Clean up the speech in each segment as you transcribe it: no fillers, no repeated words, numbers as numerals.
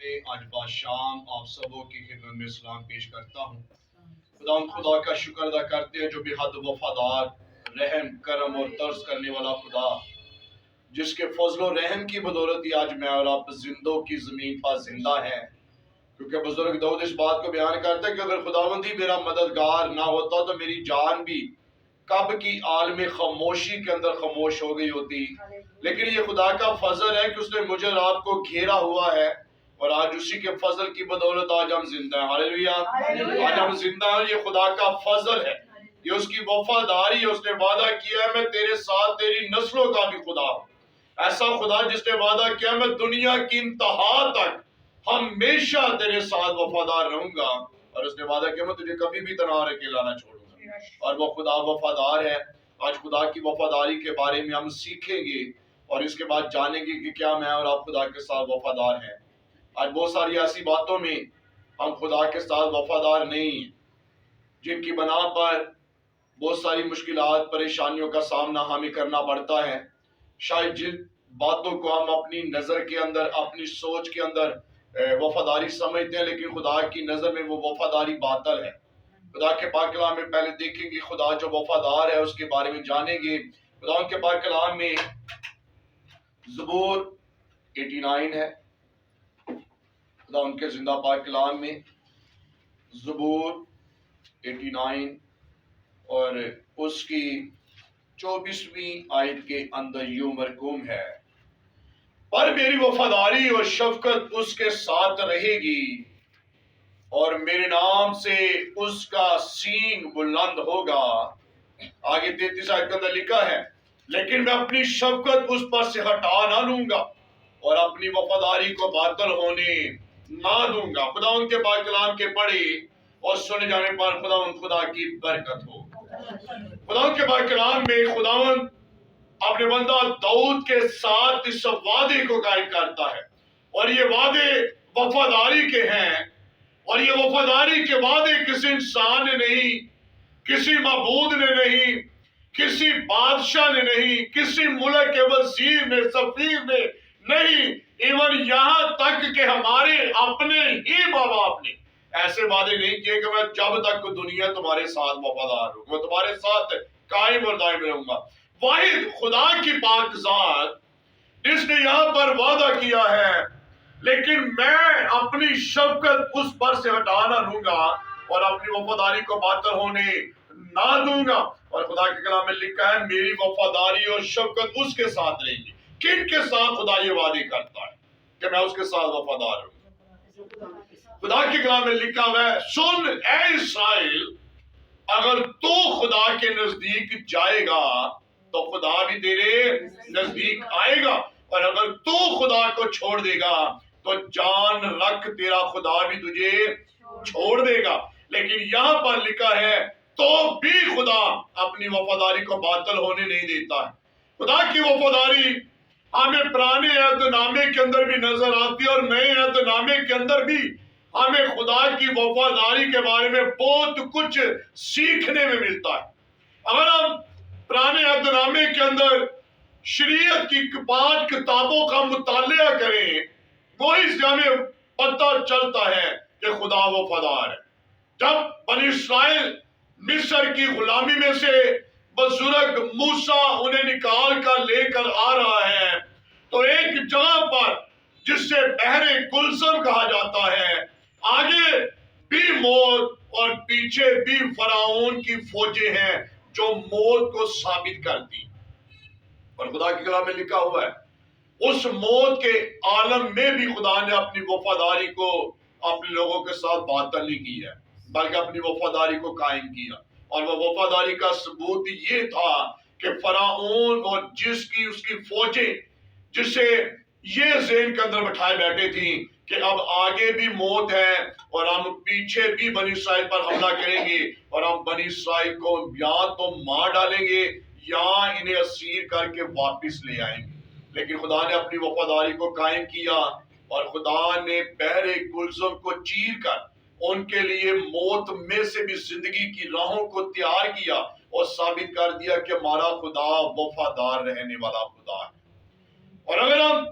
سے آج بادشام آپ سبوں کی خدمت میں سلام پیش کرتا ہوں۔ خدا کا شکر ادا کرتے ہیں جو بے حد وفادار، رحم، کرم اور ترس کرنے والا خدا، جس کے فضل و رحم کی بدولت ہی آج میں اور آپ زندوں کی زمین پر زندہ ہیں۔ کیونکہ بزرگ داؤد اس بات کو بیان کرتا ہے کہ اگر خداوند ہی میرا مددگار نہ ہوتا تو میری جان بھی کب کی عالم خاموشی کے اندر خاموش ہو گئی ہوتی۔ لیکن یہ خدا کا فضل ہے کہ اس نے مجھے اور آپ کو گھیرا ہوا ہے، اور آج اسی کے فضل کی بدولت آج ہم زندہ ہیں۔ ہاللیلویہ! آج ہم زندہ ہیں، یہ خدا کا فضل ہے، یہ اس کی وفاداری ہے۔ اس نے وعدہ کیا ہے میں تیرے ساتھ تیری نسلوں کا بھی خدا ہوں۔ ایسا خدا جس نے وعدہ کیا میں دنیا کی انتہا تک ہمیشہ تیرے ساتھ وفادار رہوں گا، اور اس نے وعدہ کیا میں تجھے کبھی بھی تنہا اور اکیلا نہ چھوڑوں گا، اور وہ خدا وفادار ہے۔ آج خدا کی وفاداری کے بارے میں ہم سیکھیں گے، اور اس کے بعد جانیں گے کہ کیا میں اور آپ خدا کے ساتھ وفادار ہیں۔ آج بہت ساری ایسی باتوں میں ہم خدا کے ساتھ وفادار نہیں ہیں، جن کی بنا پر بہت ساری مشکلات، پریشانیوں کا سامنا ہمیں کرنا پڑتا ہے۔ شاید جن باتوں کو ہم اپنی نظر کے اندر، اپنی سوچ کے اندر وفاداری سمجھتے ہیں، لیکن خدا کی نظر میں وہ وفاداری باطل ہے۔ خدا کے پاک کلام میں پہلے دیکھیں گے، خدا جو وفادار ہے اس کے بارے میں جانیں گے۔ خدا کے پاک کلام میں زبور 89 ہے، خدا ان کے زندہ پاک کلام میں زبور 89 اور اس کی 24ویں آیت کے اندر یوں مرقوم ہے، پر میری وفاداری اور شفقت اس کے ساتھ رہے گی، اور میرے نام سے اس کا سینگ بلند ہوگا۔ آگے 33 آیت کے اندر لکھا ہے، لیکن میں اپنی شفقت اس پر سے ہٹا نہ لوں گا، اور اپنی وفاداری کو باطل ہونے نہ دوں گا۔ خدا ان کے پاک کلام کے پڑھے اور سنے جانے پر خدا کی برکت ہو۔ خدا ان کے پاک کلام میں خداوند اپنے بندہ داؤد کے ساتھ اس وعدے کو قائم کرتا ہے، اور یہ وعدے وفاداری کے ہیں، اور یہ وفاداری کے وعدے کسی انسان نے نہیں، کسی معبود نے نہیں، کسی بادشاہ نے نہیں، کسی ملک کے وزیر نے، سفیر نے نہیں، ایون یہاں تک کہ ہمارے اپنے ہی ماں باپ نے ایسے وعدے نہیں کیے کہ میں جب تک دنیا تمہارے ساتھ وفادار ہوں، میں تمہارے ساتھ قائم اور دائم رہوں گا۔ واحد خدا کی پاک ذات جس نے یہاں پر وعدہ کیا ہے، لیکن میں اپنی شفقت اس پر سے ہٹا نہ لوں گا، اور اپنی وفاداری کو باطل ہونے نہ دوں گا۔ اور خدا کے کلام میں لکھا ہے میری وفاداری اور شفقت اس کے ساتھ رہے گی۔ کن کے ساتھ خدا یہ وعدے کرتا ہے کہ میں اس کے ساتھ وفادار ہوں؟ خدا کے کلام میں لکھا ہوا ہے، سن اے اسرائیل، اگر تو خدا کے نزدیک جائے گا تو خدا بھی تیرے نزدیک آئے گا، اور اگر تو خدا کو چھوڑ دے گا تو جان رکھ تیرا خدا بھی تجھے چھوڑ دے گا۔ لیکن یہاں پر لکھا ہے تو بھی خدا اپنی وفاداری کو باطل ہونے نہیں دیتا ہے۔ خدا کی وفاداری ہمیں پرانے عہد نامے کے اندر بھی نظر آتی ہے، اور نئے عہد نامے کے اندر بھی ہمیں خدا کی وفاداری کے بارے میں بہت کچھ سیکھنے میں ملتا ہے۔ اگر ہم پرانے عہد نامے کے اندر شریعت کی 5 کتابوں کا مطالعہ کریں، وہی سے ہمیں پتہ چلتا ہے کہ خدا وفادار ہے۔ جب بنی اسرائیل مصر کی غلامی میں سے بزرگ موسیٰ انہیں نکال کر لے کر آ رہا ہے، تو ایک جگہ پر جس سے بحر گلزم کہا جاتا ہے، آگے بھی موت اور پیچھے بھی فرعون کی فوجیں ہیں جو موت کو ثابت کرتی۔ اور خدا کے کلام میں لکھا ہوا ہے اس موت کے عالم میں بھی خدا نے اپنی وفاداری کو اپنے لوگوں کے ساتھ باطل نہیں کی ہے، بلکہ اپنی وفاداری کو قائم کیا۔ اور وہ وفاداری کا ثبوت یہ تھا کہ فرعون اور اس کی فوجیں جسے یہ ذہن کے اندر بٹھائے بیٹھے تھیں کہ اب آگے بھی موت ہے، اور ہم پیچھے بھی بنی اسرائیل پر حملہ کریں گے، اور ہم بنی اسرائیل کو یا تو مار ڈالیں گے یا انہیں اسیر کر کے واپس لے آئیں گے۔ لیکن خدا نے اپنی وفاداری کو قائم کیا، اور خدا نے بحر گلزم کو چیر کر ان کے لیے موت میں سے بھی زندگی کی راہوں کو تیار کیا، اور ثابت کر دیا کہ ہمارا خدا وفادار رہنے والا خدا ہے۔ اور اگر ہم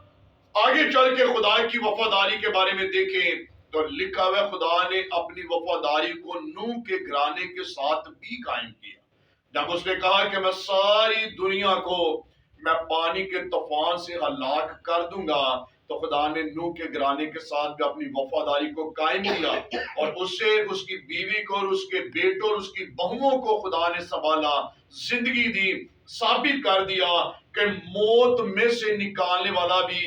آگے چل کے خدا کی وفاداری کے بارے میں دیکھیں تو لکھا ہوا ہے خدا نے اپنی وفاداری کو نوح کے گھرانے کے ساتھ بھی قائم کیا۔ جب اس نے کہا کہ میں ساری دنیا کو میں پانی کے طوفان سے ہلاک کر دوں گا، تو خدا نے نوح کے گھرانے کے ساتھ بھی اپنی وفاداری کو قائم کیا، اور اسے، اس کی بیوی کو اور اس کے بیٹوں اور اس کی بہوؤں کو خدا نے سنبھالا، زندگی دی، ثابت کر دیا کہ موت میں سے نکالنے والا بھی،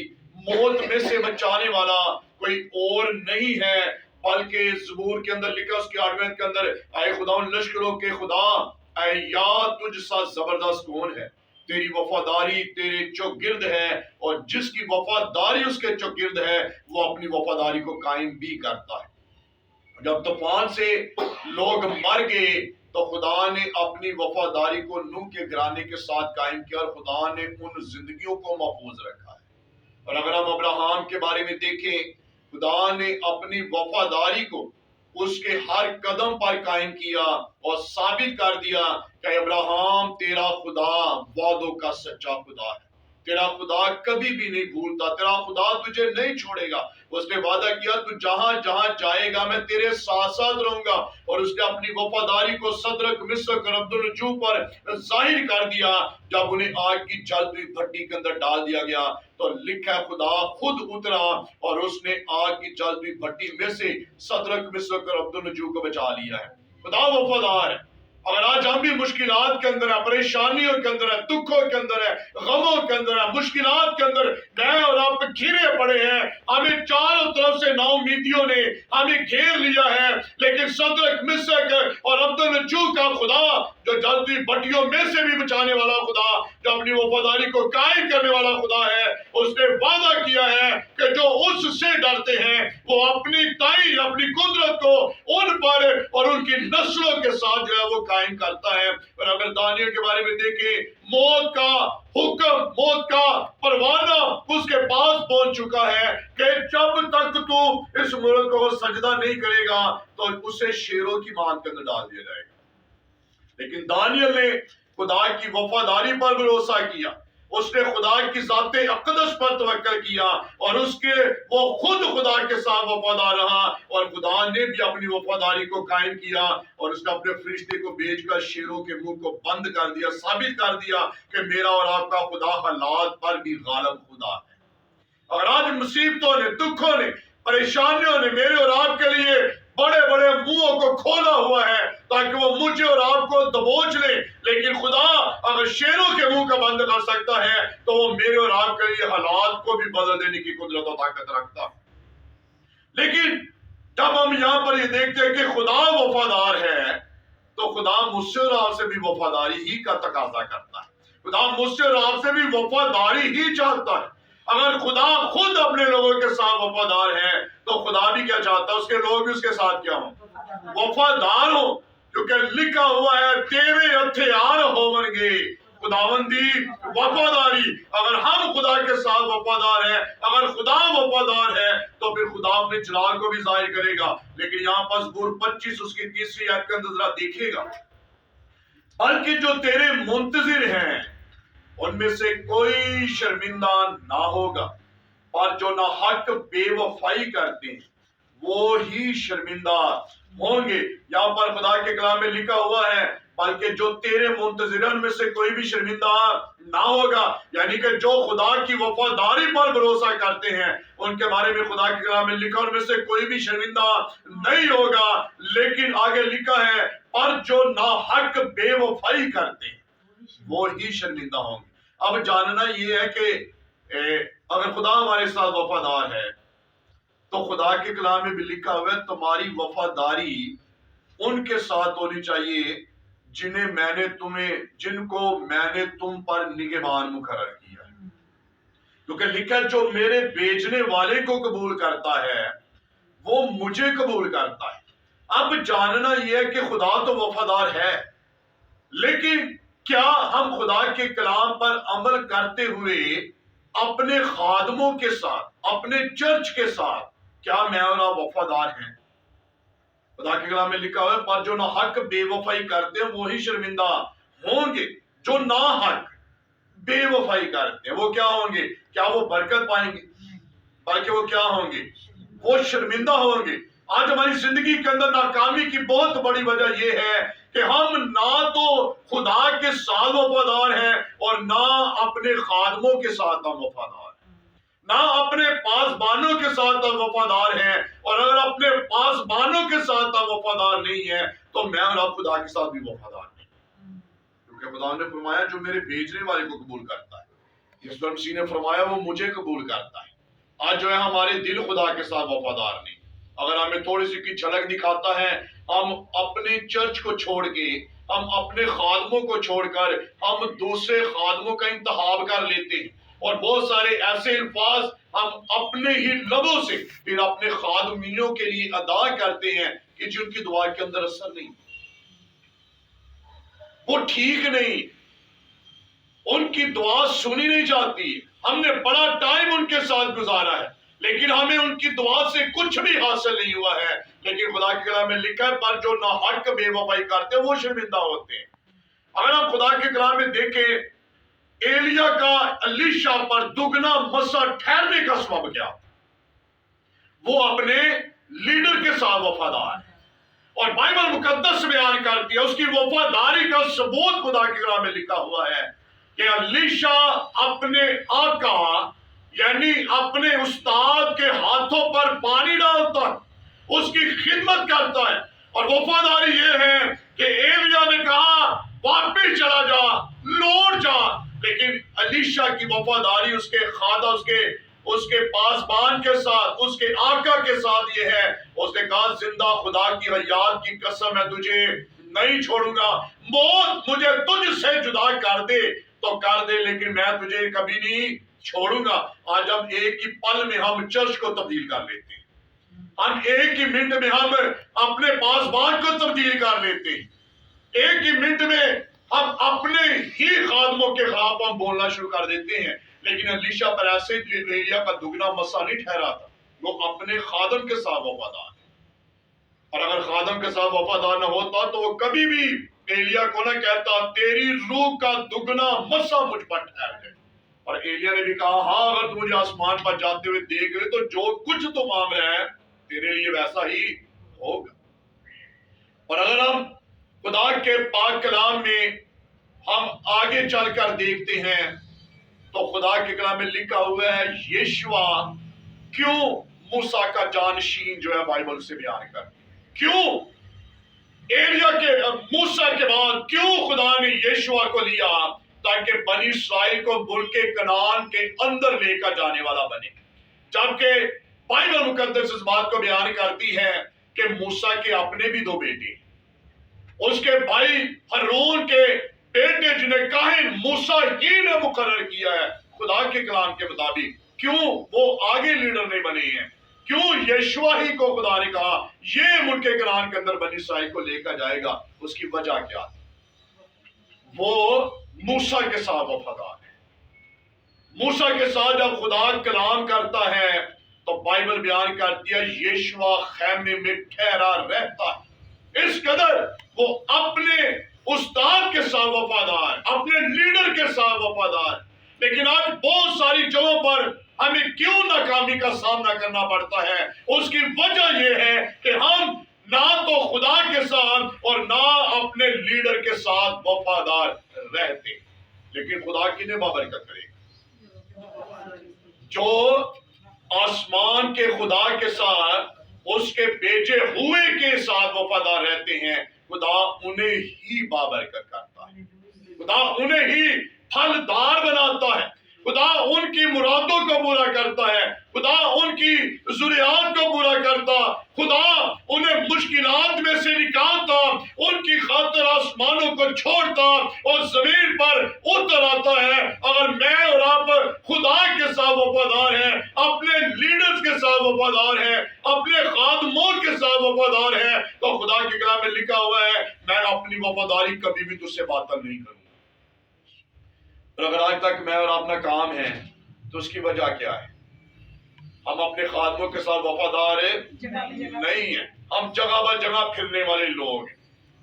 موت میں سے بچانے والا کوئی اور نہیں ہے، بلکہ زبور کے اندر لکھا، اس کے 8ویں کے اندر، اے خدا ان لشکروں کے خدا، اے یا تجھ سا زبردست کون ہے؟ تیری وفاداری تیرے چوگرد ہے، اور جس کی وفاداری اس کے چوگرد ہے وہ اپنی وفاداری کو قائم بھی کرتا ہے۔ جب طوفان سے لوگ مر گئے تو خدا نے اپنی وفاداری کو نوح کے گھرانے کے ساتھ قائم کیا، اور خدا نے ان زندگیوں کو محفوظ رکھا ہے۔ اور اگر ہم ابراہیم کے بارے میں دیکھیں، خدا نے اپنی وفاداری کو اس کے ہر قدم پر قائم کیا اور ثابت کر دیا کہ ابراہیم تیرا خدا وعدوں کا سچا خدا ہے، تیرا خدا کبھی بھی نہیں بھولتا، تیرا خدا تجھے نہیں چھوڑے گا۔ اس نے وعدہ کیا تو جہاں جہاں جائے گا میں تیرے ساتھ ساتھ رہوں گا، اور اس نے اپنی وفاداری کو صدرک، مسک اور عبدالنجوم پر ظاہر کر دیا جب انہیں آگ کی جلتی ہوئی بھٹی کے اندر ڈال دیا گیا، تو لکھا ہے خدا خود اترا اور اس نے آگ کی جلتی ہوئی بھٹی میں سے صدرک، مسک اور عبدالنجوم کو بچا لیا ہے۔ خدا وفادار ہے۔ اگر آج ہم بھی مشکلات کے اندر ہیں، پریشانیوں کے اندر ہیں، دکھوں کے اندر ہیں، غموں کے اندر ہیں، مشکلات کے اندر میں اور آپ گھرے پڑے ہیں، ہمیں چاروں طرف سے ناامیدیوں نے ہمیں گھیر لیا ہے، لیکن صدرک، مسک اور عبدالنجوم کا خدا جو جلتی بھٹیوں میں سے بھی بچانے والا خدا، جو اپنی وفاداری کو قائم کرنے والا خدا ہے، اس نے وعدہ کیا ہے کہ جو اس سے ڈرتے ہیں وہ اپنی تعین، اپنی قدرت کو ان پر اور ان کی نسلوں کے ساتھ جو ہے وہ قائم کرتا ہے۔ اور اگر دانیل کے بارے میں دیکھیں، موت کا حکم، موت کا پروانہ اس کے پاس پہنچ چکا ہے کہ جب تک تو اس ملک کو سجدہ نہیں کرے گا تو اسے شیروں کی مان کے اندر ڈال دیا جائے گا۔ لیکن دانیل نے خدا کی وفاداری پر بھروسہ کیا، اس نے خدا کی ذات اقدس پر توکل کیا، اور اس کے وہ خود خدا کے ساتھ وفادار رہا، اور خدا نے بھی اپنی وفاداری کو قائم کیا، اور اس نے اپنے فرشتے کو بھیج کر شیروں کے منہ کو بند کر دیا، ثابت کر دیا کہ میرا اور آپ کا خدا حالات پر بھی غالب خدا ہے۔ اور آج مصیبتوں نے، دکھوں نے، پریشانیوں نے میرے اور آپ کے لیے بڑے بڑے منہوں کو کھولا ہوا ہے تاکہ وہ مجھے اور آپ کو دبوچ لے، لیکن خدا اگر شیروں کے منہ کا بند کر سکتا ہے تو وہ میرے اور آپ کے لیے حالات کو بھی بدل دینے کی قدرت و طاقت رکھتا ہے۔ لیکن جب ہم یہاں پر یہ دیکھتے ہیں کہ خدا وفادار ہے تو خدا مجھ سے اور آپ سے بھی وفاداری ہی کا تقاضا کرتا ہے، خدا مجھ سے اور آپ سے بھی وفاداری ہی چاہتا ہے۔ اگر خدا خود اپنے لوگوں کے ساتھ وفادار ہے تو خدا بھی کیا چاہتا ہے، اس کے لوگ بھی اس کے ساتھ کیا ہوں، وفادار ہوں، کیونکہ لکھا ہوا ہے تیرے ہتھیار ہون گے خداوندی وفاداری۔ اگر ہم خدا کے ساتھ وفادار ہیں، اگر خدا وفادار ہے تو پھر خدا اپنے جلال کو بھی ظاہر کرے گا۔ لیکن یہاں پر زبور 25 اس کی 3 آیت کے اندر ذرا دیکھیے گا، بلکہ جو تیرے منتظر ہیں ان میں سے کوئی شرمندہ نہ ہوگا، اور جو ناحق بے وفائی کرتے ہیں وہ ہی شرمندہ ہوں گے۔ یہاں پر خدا کے کلام میں لکھا ہوا ہے بلکہ جو تیرے منتظرین میں سے کوئی بھی شرمندہ نہ ہوگا، یعنی کہ جو خدا کی وفاداری پر بھروسہ کرتے ہیں ان کے بارے میں خدا کے کلام میں لکھا ان میں سے کوئی بھی شرمندہ نہیں ہوگا۔ لیکن آگے لکھا ہے اور جو ناحق بے وفائی کرتے ہیں وہ ہی شرمندہ ہوں گے۔ اب جاننا یہ ہے کہ اگر خدا ہمارے ساتھ وفادار ہے تو خدا کے کلام میں بھی لکھا ہوا ہے تمہاری وفاداری ان کے ساتھ ہونی چاہیے جن کو میں نے تم پر نگہبان مقرر کیا ہے، کیونکہ لکھا ہے جو میرے بھیجنے والے کو قبول کرتا ہے وہ مجھے قبول کرتا ہے۔ اب جاننا یہ ہے کہ خدا تو وفادار ہے، لیکن کیا ہم خدا کے کلام پر عمل کرتے ہوئے اپنے خادموں کے ساتھ، اپنے چرچ کے ساتھ کیا میں اور آپ وفادار ہیں؟ خدا کے کلام میں لکھا ہوا ہے پر جو ناحق بے وفائی کرتے ہیں وہی شرمندہ ہوں گے۔ جو ناحق بے وفائی کرتے ہیں وہ کیا ہوں گے؟ کیا وہ برکت پائیں گے؟ بلکہ وہ کیا ہوں گے؟ وہ شرمندہ ہوں گے۔ آج ہماری زندگی کے اندر ناکامی کی بہت بڑی وجہ یہ ہے کہ ہم نہ تو خدا کے ساتھ وفادار ہیں اور نہ اپنے خادموں کے ساتھ ہم وفادار ہیں، نہ اپنے پاسبانوں کے ساتھ ہم وفادار ہیں۔ اور اگر اپنے پاسبانوں کے ساتھ ہم وفادار نہیں ہیں تو میں اور آپ خدا کے ساتھ بھی وفادار نہیں، کیونکہ خدا نے فرمایا جو میرے بھیجنے والے کو قبول کرتا ہے، یسوع مسیح نے فرمایا وہ مجھے قبول کرتا ہے۔ آج جو ہے ہمارے دل خدا کے ساتھ وفادار نہیں۔ اگر ہمیں تھوڑی سی کی جھلک دکھاتا ہے، ہم اپنے چرچ کو چھوڑ کے، ہم اپنے خادموں کو چھوڑ کر ہم دوسرے خادموں کا انتخاب کر لیتے ہیں، اور بہت سارے ایسے الفاظ ہم اپنے ہی لبوں سے پھر اپنے خادمیوں کے لیے ادا کرتے ہیں کہ جن کی دعا کے اندر اثر نہیں، وہ ٹھیک نہیں، ان کی دعا سنی نہیں جاتی۔ ہم نے بڑا ٹائم ان کے ساتھ گزارا ہے لیکن ہمیں ان کی دعا سے کچھ بھی حاصل نہیں ہوا ہے۔ لیکن خدا کے کلام میں لکھا ہے پر جو ناحق بے وفائی کرتے ہیں وہ شرمندہ ہوتے ہیں۔ اگر ہم خدا کے کلام میں دیکھیں ایلیا کا الیشا پر دگنا مسا ٹھہرنے کا سبب کیا؟ وہ اپنے لیڈر کے ساتھ وفادار ہے، اور بائبل مقدس بیان کرتی ہے اس کی وفاداری کا ثبوت خدا کے کلام میں لکھا ہوا ہے کہ الیشا اپنے آقا یعنی اپنے استاد کے ہاتھوں پر پانی ڈالتا ہے، اس کی خدمت کرتا ہے۔ اور وفاداری یہ ہے کہ ایلیا نے کہا واپس چلا جا، لوٹ جا، لیکن الیشا کی وفاداری اس کے خادہ اس کے پاسبان کے ساتھ، اس کے آقا کے ساتھ یہ ہے، اس نے کہا زندہ خدا کی حیات کی قسم میں تجھے نہیں چھوڑوں گا، موت مجھے تجھ سے جدا کر دے تو کر دے لیکن میں تجھے کبھی نہیں چھوڑوں گا۔ آج ہم ایک ہی پل میں ہم چرچ کو تبدیل کر لیتے ہیں، ہم ایک ہی منٹ میں ہم اپنے پاسبان کو تبدیل کر لیتے ہیں، ایک ہی منٹ میں ہم اپنے ہی خادموں کے خلاف ہم بولنا شروع کر دیتے ہیں۔ لیکن الیشا پر ایسے ایلیا کا دگنا مسا نہیں ٹھہرا تھا، وہ اپنے خادم کے ساتھ وفادار، اور اگر خادم کے ساتھ وفادار نہ ہوتا تو وہ کبھی بھی ایلیا کو نہ کہتا تیری روح کا دگنا مسا مجھ پر ٹھہر جائے۔ اور ایلیا نے بھی کہا ہاں اگر تو مجھے آسمان پر جاتے ہوئے دیکھ لے تو جو کچھ تو مانگ رہا ہے تیرے لیے ویسا ہی ہوگا۔ اور اگر ہم خدا کے پاک کلام میں ہم آگے چل کر دیکھتے ہیں تو خدا کے کلام میں لکھا ہوا ہے یشوع کیوں موسیٰ کا جانشین جو ہے بائبل سے بیان کرتے ہیں، کیوں ایلیا کے موسیٰ کے بعد کیوں خدا نے یشوع کو لیا تاکہ بنی اسرائیل کو ملک کنعان کے اندر لے کر جانے والا بنے، جبکہ بائبل مقدس اس بات کو بیان کرتی ہے کہ موسیٰ کے اپنے بھی 2 بیٹے، اس کے بھائی ہارون کے بیٹے جنہیں کاہن موسیٰ ہی نے مقرر کیا ہے خدا کے کلام کے مطابق، کیوں وہ آگے لیڈر نہیں بنے ہیں؟ کیوں یشوع ہی کو خدا نے کہا یہ ملک کنعان کے اندر بنی اسرائیل کو لے کر جائے گا؟ اس کی وجہ کیا تھی؟ وہ موسیٰ کے ساتھ وفادار ہے۔ موسیٰ کے ساتھ جب خدا کلام کرتا ہے تو بائبل بیان کرتی ہے یشوع خیمے میں ٹھہرا رہتا ہے، اس قدر وہ اپنے استاد کے ساتھ وفادار، اپنے لیڈر کے ساتھ وفادار۔ لیکن آج بہت ساری جگہوں پر ہمیں کیوں ناکامی کا سامنا کرنا پڑتا ہے؟ اس کی وجہ یہ ہے کہ ہم نہ تو خدا کے ساتھ اور نہ اپنے لیڈر کے ساتھ وفادار رہتے۔ لیکن خدا کنہیں بابرکت کرے گا؟ جو آسمان کے خدا کے ساتھ اس کے بھیجے ہوئے کے ساتھ وفادار رہتے ہیں، خدا انہیں ہی بابرکت کرتا ہے، خدا انہیں ہی پھلدار بناتا ہے، خدا ان کی مرادوں کو پورا کرتا ہے، خدا ان کی ضروریات کو پورا کرتا، خدا انہیں مشکلات میں سے نکالتا، ان کی خاطر آسمانوں کو چھوڑتا اور زمین پر اتر آتا ہے۔ اگر میں اور آپ خدا کے ساتھ وفادار ہیں، اپنے لیڈرز کے ساتھ وفادار ہیں، اپنے خادموں کے ساتھ وفادار ہیں، تو خدا کے کلام میں لکھا ہوا ہے میں اپنی وفاداری کبھی بھی تجھ سے باطل نہیں کروں۔ اور اگر آج تک میں اور اپنا کام ہے تو اس کی وجہ کیا ہے؟ ہم اپنے خادموں کے ساتھ وفادار نہیں ہیں، ہم جگہ بہ جگہ پھرنے والے لوگ ہیں۔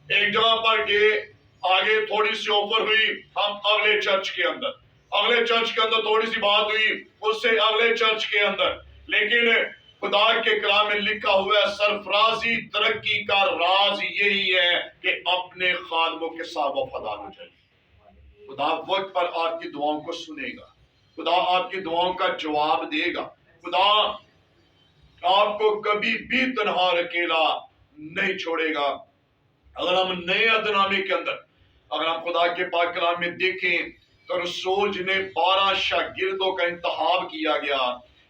ایک جگہ پر گئے، آگے تھوڑی سی آفر ہوئی، ہم اگلے چرچ کے اندر تھوڑی سی بات ہوئی، اس سے اگلے چرچ کے اندر لیکن خدا کے کلام میں لکھا ہوا ہے سرفرازی ترقی کا راز یہی ہے کہ اپنے خادموں کے ساتھ وفادار ہو جائے. خدا وقت پر آپ کی دعاؤں کو سنے گا. خدا آپ کی دعاؤں کا جواب دے گا. خدا آپ کو کبھی بھی تنہا اور اکیلا نہیں چھوڑے گا. اگر ہم نئے عہد نامے کے اندر اگر ہم خدا کے پاک کلام میں دیکھیں تو رسول جنہیں 12 شاگردوں کا انتخاب کیا گیا،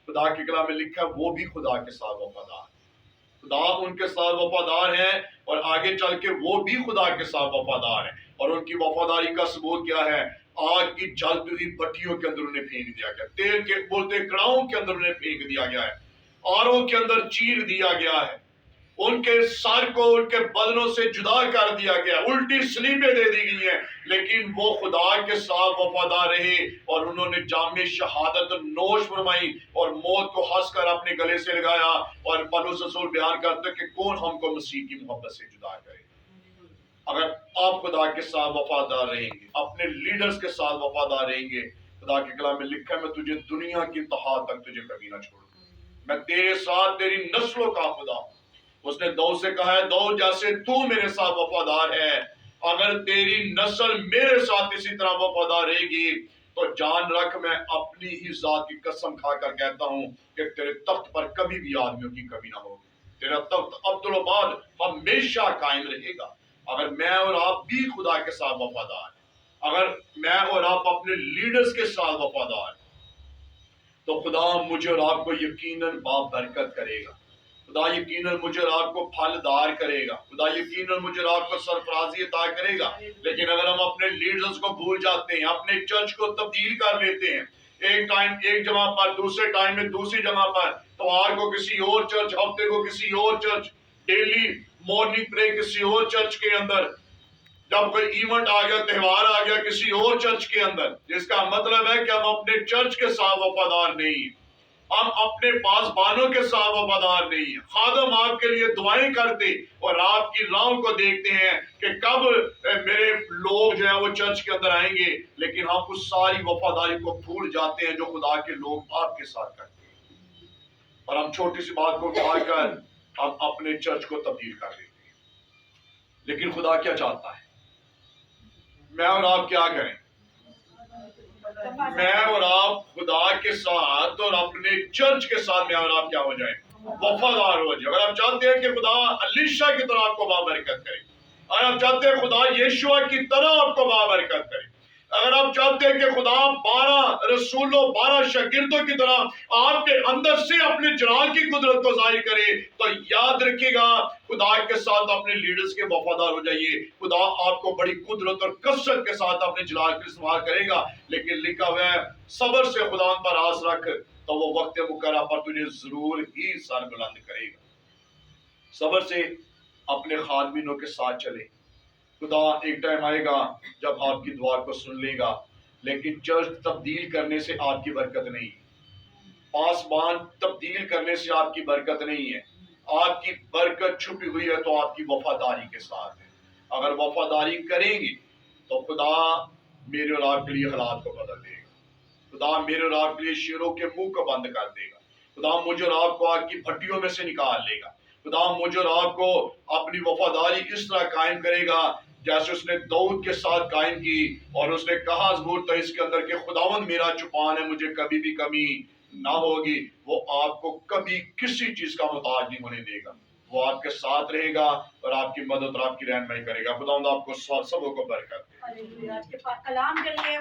خدا کے کلام میں لکھا ہے وہ بھی خدا کے ساتھ وفادار. خدا ان کے ساتھ وفادار ہیں اور آگے چل کے وہ بھی خدا کے ساتھ وفادار ہیں. اور ان کی وفاداری کا ثبوت کیا ہے؟ آگ کی جلتی ہوئی بھٹیوں کے اندر انہیں پھینک دیا گیا، تیل کے بولتے کڑاہوں کے اندر انہیں پھینک دیا گیا ہے، آروں کے اندر چیر دیا گیا ہے، ان کے سر کو ان کے بدنوں سے جدا کر دیا گیا، الٹی سلیبیں دے دی گئی ہیں، لیکن وہ خدا کے ساتھ وفادار رہے اور انہوں نے جام شہادت نوش فرمائی اور موت کو ہنس کر اپنے گلے سے لگایا. اور پولس رسول بیان کرتے کہ کون ہم کو مسیح کی محبت سے جدا کرے. اگر آپ خدا کے ساتھ وفادار رہیں گے، اپنے لیڈرز کے ساتھ وفادار رہیں گے، خدا کے کلام میں لکھا ہے میں تجھے دنیا کی انتہا تک تجھے کبھی نہ چھوڑوں، میں تیرے ساتھ تیری نسلوں کا خدا ہوں. اس نے داؤد سے کہا ہے داؤد جیسے تو میرے ساتھ وفادار ہے، اگر تیری نسل میرے ساتھ اسی طرح وفادار رہے گی تو جان رکھ میں اپنی ہی ذات کی قسم کھا کر کہتا ہوں کہ تیرے تخت پر کبھی بھی آدمیوں کی کمی نہ ہوگی. تیرا تخت عبدالآباد ہمیشہ قائم رہے گا. اگر میں اور آپ بھی خدا کے ساتھ وفادار ہیں، اگر میں اور آپ اپنے لیڈرز کے ساتھ وفادار ہیں، تو خدا مجھے اور آپ کو یقیناً بابرکت کرے گا. خدا یقیناً مجھے اور آپ کو پھلدار کرے گا. خدا یقیناً مجھے اور آپ کو سرفرازی عطا کرے گا. لیکن اگر ہم اپنے لیڈرز کو بھول جاتے ہیں، اپنے چرچ کو تبدیل کر لیتے ہیں، ایک ٹائم ایک جگہ پر، دوسرے ٹائم میں دوسری جگہ پر، اتوار کو کسی اور چرچ، ہفتے کو کسی اور چرچ، ڈیلی مارننگ پرے کسی اور چرچ کے اندر، جب کوئی ایونٹ آ گیا، تہوار آ گیا کسی اور چرچ کے اندر، جس کا مطلب ہے کہ ہم اپنے چرچ کے ساتھ وفادار نہیں ہیں، ہم اپنے پاسبانوں کے ساتھ وفادار نہیں ہیں. خادم آپ کے لیے دعائیں کرتے اور آپ کی راہوں کو دیکھتے ہیں کہ کب میرے لوگ جو ہیں وہ چرچ کے اندر آئیں گے، لیکن ہم اس ساری وفاداری کو بھول جاتے ہیں جو خدا کے لوگ آپ کے ساتھ کرتے ہیں، اور ہم چھوٹی سی بات کو اٹھا کر ہم اپنے چرچ کو تبدیل کر دیتے ہیں. لیکن خدا کیا چاہتا ہے؟ میں اور آپ کیا کریں؟ میں اور آپ خدا کے ساتھ اور اپنے چرچ کے ساتھ میں اور آپ کیا ہو جائیں؟ وفادار ہو جائیں. اگر آپ چاہتے ہیں کہ خدا الیشا کی طرح آپ کو بابرکت کرے، اگر آپ چاہتے ہیں خدا یشوع کی طرح آپ کو بابرکت کرے، اگر آپ چاہتے ہیں کہ خدا 12 رسولوں 12 شاگردوں کی طرح آپ کے اندر سے اپنے جلال کی قدرت کو ظاہر کرے، تو یاد رکھیے گا خدا کے ساتھ اپنے لیڈرز کے وفادار ہو جائیے. خدا آپ کو بڑی قدرت اور کثرت کے ساتھ اپنے جلال کی استعمال کرے گا. لیکن لکھا ہوا ہے صبر سے خدا ان پر آس رکھ تو وہ وقت مقررہ پر تجھے ضرور ہی سر بلند کرے گا. صبر سے اپنے خادمینوں کے ساتھ چلے. خدا ایک ٹائم آئے گا جب آپ کی دعا کو سن لے گا، لیکن چرچ تبدیل کرنے سے آپ کی برکت نہیں، پاسبان تبدیل کرنے سے آپ کی برکت نہیں ہے. آپ کی برکت چھپی ہوئی ہے تو آپ کی وفاداری کے ساتھ ہے. اگر وفاداری کریں گے تو خدا میرے اور آپ کے لیے حالات کو بدل دے گا. خدا میرے اور آپ کے لیے شیروں کے منہ کو بند کر دے گا. خدا مجھے اور آپ کو آگ کی بھٹیوں میں سے نکال لے گا. خدا مجھے اور آپ کو اپنی وفاداری اس طرح قائم کرے گا جیسے اس نے داؤد کے ساتھ قائم کی، اور اس نے کہا زبور 23 کے اندر کہ خداوند میرا چوپان ہے، مجھے کبھی بھی کمی نہ ہوگی. وہ آپ کو کبھی کسی چیز کا محتاج نہیں ہونے دے گا. وہ آپ کے ساتھ رہے گا اور آپ کی مدد اور آپ کی رہنمائی کرے گا. خداوند آپ کو سبوں کو برکت دے. کلام کے لیے